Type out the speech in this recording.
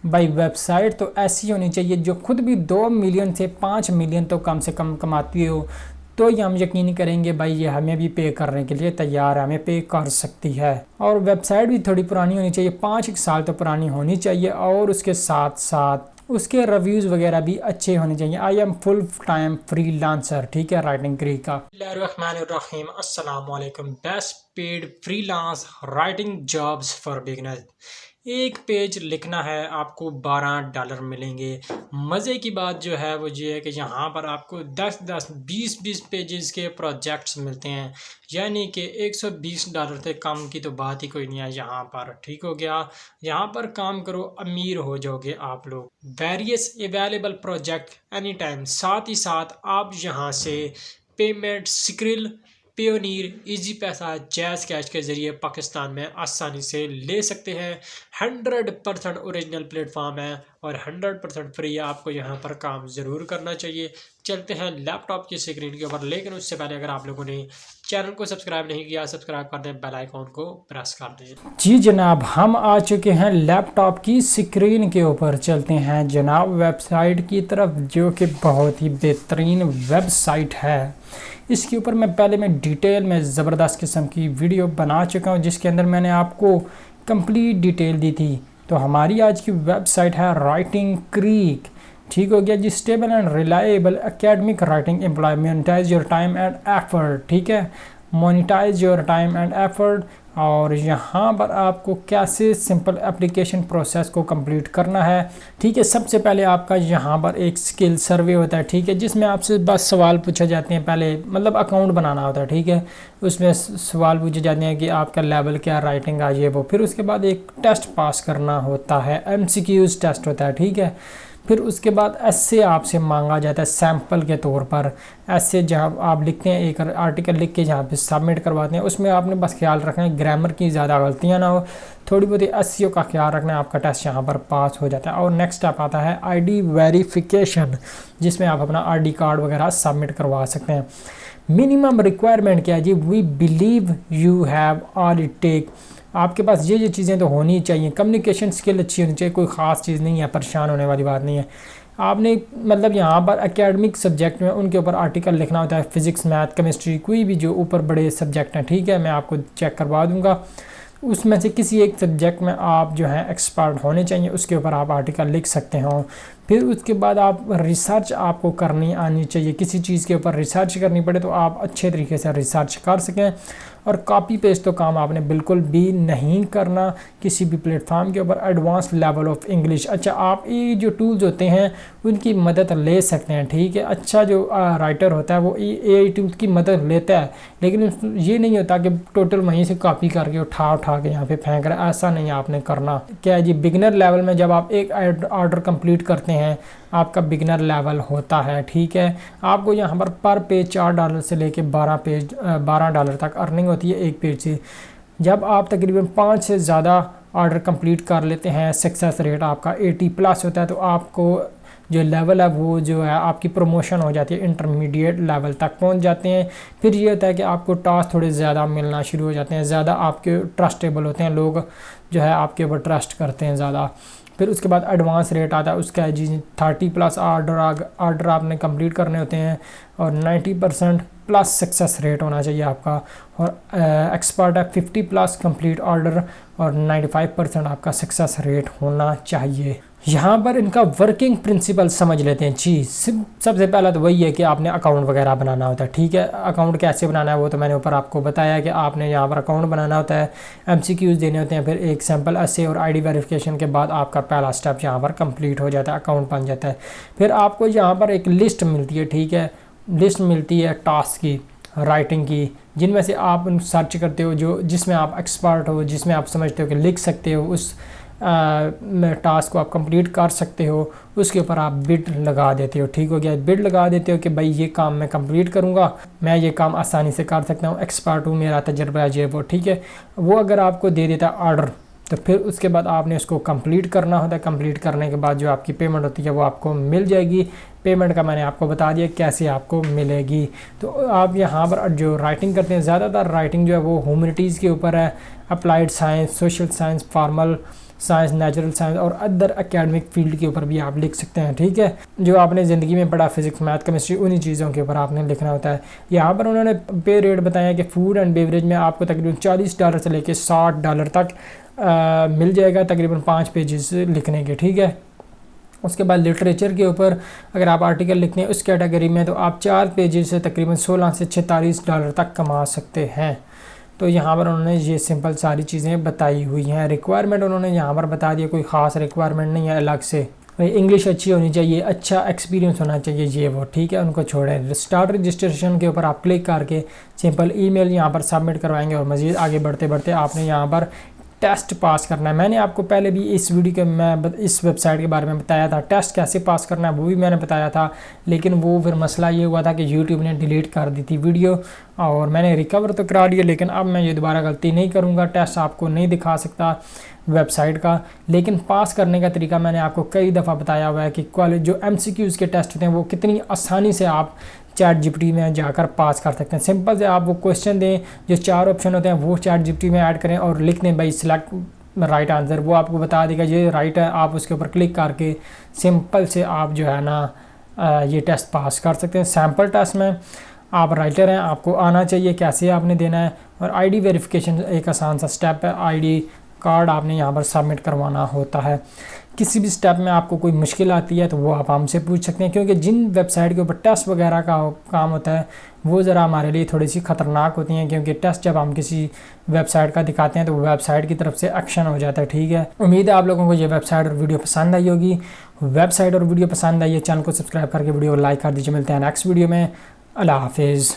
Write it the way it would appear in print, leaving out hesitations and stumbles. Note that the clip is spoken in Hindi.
भाई वेबसाइट तो ऐसी होनी चाहिए जो खुद भी 2 मिलियन से 5 मिलियन तो कम से कम कमाती हो, तो ये हम यकीन करेंगे भाई ये हमें भी पे करने के लिए तैयार है, हमें पे कर सकती है। और वेबसाइट भी थोड़ी पुरानी होनी चाहिए, 5 साल तो पुरानी होनी चाहिए, और उसके साथ साथ उसके रिव्यूज़ वगैरह भी अच्छे होने चाहिए। I am full time freelancer, ठीक है, राइटिंग करी का। बिस्मिल्लाहिर्रहमानिर्रहीम, अस्सलाम वालेकुम। Best paid freelance writing jobs for beginners. एक पेज लिखना है, आपको $12 मिलेंगे। मज़े की बात जो है वो ये है कि यहाँ पर आपको 10-10, 20-20 पेजेस के प्रोजेक्ट्स मिलते हैं, यानी कि $120 से कम की तो बात ही कोई नहीं है यहाँ पर। ठीक हो गया, यहाँ पर काम करो, अमीर हो जाओगे आप लोग। Various available project any time, साथ ही साथ आप यहाँ से पेमेंट स्क्रिल, पेयोनीर, इजी पैसा, जैज़ कैश के ज़रिए पाकिस्तान में आसानी से ले सकते हैं। 100% ओरिजिनल प्लेटफॉर्म है और 100% फ्री है, आपको यहाँ पर काम ज़रूर करना चाहिए। चलते हैं लैपटॉप की स्क्रीन के ऊपर, लेकिन उससे पहले अगर आप लोगों ने चैनल को सब्सक्राइब नहीं किया, सब्सक्राइब कर दें, बेल आइकॉन को प्रेस कर दें। जी जनाब, हम आ चुके हैं लैपटॉप की स्क्रीन के ऊपर। चलते हैं जनाब वेबसाइट की तरफ, जो कि बहुत ही बेहतरीन वेबसाइट है। इसके ऊपर मैं डिटेल में ज़बरदस्त किस्म की वीडियो बना चुका हूँ, जिसके अंदर मैंने आपको कंप्लीट डिटेल दी थी। तो हमारी आज की वेबसाइट है राइटिंग क्रीक। ठीक हो गया जी। Stable and reliable academic writing employ, monetize your time and effort. ठीक है, monetize your time and effort. और यहाँ पर आपको कैसे सिंपल एप्लीकेशन प्रोसेस को कंप्लीट करना है। ठीक है, सबसे पहले आपका यहाँ पर एक स्किल सर्वे होता है, ठीक है, जिसमें आपसे बस सवाल पूछे जाते हैं। पहले मतलब अकाउंट बनाना होता है, ठीक है, उसमें सवाल पूछे जाते हैं कि आपका लेवल क्या, राइटिंग आ, ये वो। फिर उसके बाद एक टेस्ट पास करना होता है, MCQs टेस्ट होता है, ठीक है। फिर उसके बाद ऐसे आपसे मांगा जाता है सैम्पल के तौर पर। ऐसे जहाँ आप लिखते हैं, एक आर्टिकल लिख के जहाँ पे सबमिट करवाते हैं, उसमें आपने बस ख्याल रखना है ग्रामर की ज़्यादा गलतियाँ ना हो, थोड़ी बहुत SEO का ख्याल रखना है, आपका टेस्ट यहाँ पर पास हो जाता है। और नेक्स्ट स्टेप आता है ID वेरिफिकेशन, जिसमें आप अपना ID कार्ड वगैरह सबमिट करवा सकते हैं। मिनिमम रिक्वायरमेंट क्या है जी? We believe you have all it take. आपके पास ये चीज़ें तो होनी चाहिए। कम्युनिकेशन स्किल अच्छी होनी चाहिए, कोई ख़ास चीज़ नहीं है, परेशान होने वाली बात नहीं है। आपने मतलब यहाँ पर एकेडमिक सब्जेक्ट में उनके ऊपर आर्टिकल लिखना होता है, फिज़िक्स, मैथ, केमिस्ट्री, कोई भी जो ऊपर बड़े सब्जेक्ट हैं, ठीक है, मैं आपको चेक करवा दूँगा। उसमें से किसी एक सब्जेक्ट में आप जो है एक्सपर्ट होने चाहिए, उसके ऊपर आप आर्टिकल लिख सकते हो। फिर उसके बाद आप रिसर्च आपको करनी आनी चाहिए, किसी चीज़ के ऊपर रिसर्च करनी पड़े तो आप अच्छे तरीके से रिसर्च कर सकें। और कॉपी पेस्ट तो काम आपने बिल्कुल भी नहीं करना किसी भी प्लेटफॉर्म के ऊपर। एडवांस लेवल ऑफ इंग्लिश, अच्छा आप ये जो टूल्स होते हैं उनकी मदद ले सकते हैं, ठीक है। अच्छा जो राइटर होता है वो AI टूल्स की मदद लेता है, लेकिन ये नहीं होता कि टोटल वहीं से कॉपी करके उठा के यहाँ पे फेंक रहा है, ऐसा नहीं आपने करना। क्या है जी, बिगनर लेवल में जब आप एक ऑर्डर कंप्लीट करते हैं, आपका बिगनर लेवल होता है, ठीक है। आपको यहाँ पर पेज $4 से लेके $12 तक अर्निंग होती है एक पेज से। जब आप तकरीबन 5 से ज़्यादा ऑर्डर कंप्लीट कर लेते हैं, सक्सेस रेट आपका 80+ होता है, तो आपको जो लेवल है वो जो है आपकी प्रमोशन हो जाती है, इंटरमीडिएट लेवल तक पहुंच जाते हैं। फिर ये होता है कि आपको टास्क थोड़े ज़्यादा मिलना शुरू हो जाते हैं, ज़्यादा आपके ट्रस्टेबल होते हैं, लोग जो है आपके ऊपर ट्रस्ट करते हैं ज़्यादा। फिर उसके बाद एडवांस रेट आता है, उसका है जी 30+ ऑर्डर आपने कंप्लीट करने होते हैं, और 90% + सक्सेस रेट होना चाहिए आपका। और एक्सपर्ट है 50+ कंप्लीट ऑर्डर, और 95% आपका सक्सेस रेट होना चाहिए। यहाँ पर इनका वर्किंग प्रिंसिपल समझ लेते हैं जी। सबसे पहला तो वही है कि आपने अकाउंट वगैरह बनाना होता है, ठीक है। अकाउंट कैसे बनाना है वो तो मैंने ऊपर आपको बताया कि आपने यहाँ पर अकाउंट बनाना होता है, MCQs देने होते हैं, फिर एक सैम्पल ऐसे और ID वेरिफिकेशन के बाद आपका पहला स्टेप यहाँ पर कंप्लीट हो जाता है, अकाउंट बन जाता है। फिर आपको यहाँ पर एक लिस्ट मिलती है, ठीक है, लिस्ट मिलती है टास्क की, राइटिंग की, जिनमें से आप सर्च करते हो जो जिसमें आप एक्सपर्ट हो, जिसमें आप समझते हो कि लिख सकते हो, उस टास्क को आप कंप्लीट कर सकते हो, उसके ऊपर आप बिड लगा देते हो। ठीक हो गया, बिड लगा देते हो कि भाई ये काम मैं कंप्लीट करूँगा, मैं ये काम आसानी से कर सकता हूँ, एक्सपर्ट हूँ, मेरा तजर्बा है, ये वो, ठीक है। वो अगर आपको दे देता है ऑर्डर, तो फिर उसके बाद आपने उसको कंप्लीट करना होता है। कंप्लीट करने के बाद जो आपकी पेमेंट होती है वो आपको मिल जाएगी। पेमेंट का मैंने आपको बता दिया कैसे आपको मिलेगी। तो आप यहाँ पर जो राइटिंग करते हैं, ज़्यादातर राइटिंग जो है वो ह्यूमैनिटीज़ के ऊपर है, applied science, social science, formal science, natural science और अदर एकेडमिक फील्ड के ऊपर भी आप लिख सकते हैं। ठीक है, जो आपने ज़िंदगी में पढ़ा फिजिक्स, मैथ, केमिस्ट्री, उन्हीं चीज़ों के ऊपर आपने लिखना होता है। यहाँ पर उन्होंने पे रेट बताया कि फूड एंड बेवरेज में आपको तकरीबन $40 से लेकर $60 तक मिल जाएगा, तकरीबन 5 पेजेस लिखने के। ठीक है, उसके बाद लिटरेचर के ऊपर अगर आप आर्टिकल लिखते हैं उस कैटेगरी में तो आप 4 पेजेस से तकरीबन $16 से $46 तक कमा सकते हैं। तो यहाँ पर उन्होंने ये सिंपल सारी चीज़ें बताई हुई हैं। रिक्वायरमेंट उन्होंने यहाँ पर बता दिया, कोई ख़ास रिक्वायरमेंट नहीं है अलग से। इंग्लिश अच्छी होनी चाहिए, अच्छा एक्सपीरियंस होना चाहिए, ये वो। ठीक है, उनको छोड़ें। स्टार्ट रजिस्ट्रेशन के ऊपर आप क्लिक करके सिंपल ईमेल यहाँ पर सबमिट करवाएंगे और मज़ीद आगे बढ़ते बढ़ते आपने यहाँ पर टेस्ट पास करना है। मैंने आपको पहले भी इस वीडियो के मैं इस वेबसाइट के बारे में बताया था, टेस्ट कैसे पास करना है वो भी मैंने बताया था, लेकिन वो फिर मसला ये हुआ था कि यूट्यूब ने डिलीट कर दी थी वीडियो, और मैंने रिकवर तो करा लिया, लेकिन अब मैं ये दोबारा गलती नहीं करूँगा। टेस्ट आपको नहीं दिखा सकता वेबसाइट का, लेकिन पास करने का तरीका मैंने आपको कई दफ़ा बताया हुआ है कि कॉलेज जो MCQs के टेस्ट होते हैं वो कितनी आसानी से आप ChatGPT में जाकर पास कर सकते हैं। सिंपल से आप वो क्वेश्चन दें, जो 4 ऑप्शन होते हैं वो ChatGPT में ऐड करें और लिख दें भाई सिलेक्ट राइट आंसर, वो आपको बता देगा ये राइट है। आप उसके ऊपर क्लिक करके सिंपल से आप जो है ना ये टेस्ट पास कर सकते हैं। सैम्पल टेस्ट में आप राइटर हैं, आपको आना चाहिए कैसे आपने देना है, और ID वेरिफिकेशन एक आसान सा स्टेप है। ID कार्ड आपने यहाँ पर सबमिट करवाना होता है। किसी भी स्टेप में आपको कोई मुश्किल आती है तो वो आप हमसे पूछ सकते हैं, क्योंकि जिन वेबसाइट के ऊपर टेस्ट वगैरह का काम होता है वो ज़रा हमारे लिए थोड़ी सी ख़तरनाक होती हैं, क्योंकि टेस्ट जब हम किसी वेबसाइट का दिखाते हैं तो वो वेबसाइट की तरफ से एक्शन हो जाता है। ठीक है, उम्मीद है आप लोगों को ये वेबसाइट और वीडियो पसंद आई होगी। वेबसाइट और वीडियो पसंद आई है, चैनल को सब्सक्राइब करके वीडियो को लाइक कर दीजिए। मिलते हैं नेक्स्ट वीडियो में। अल्लाह हाफिज़।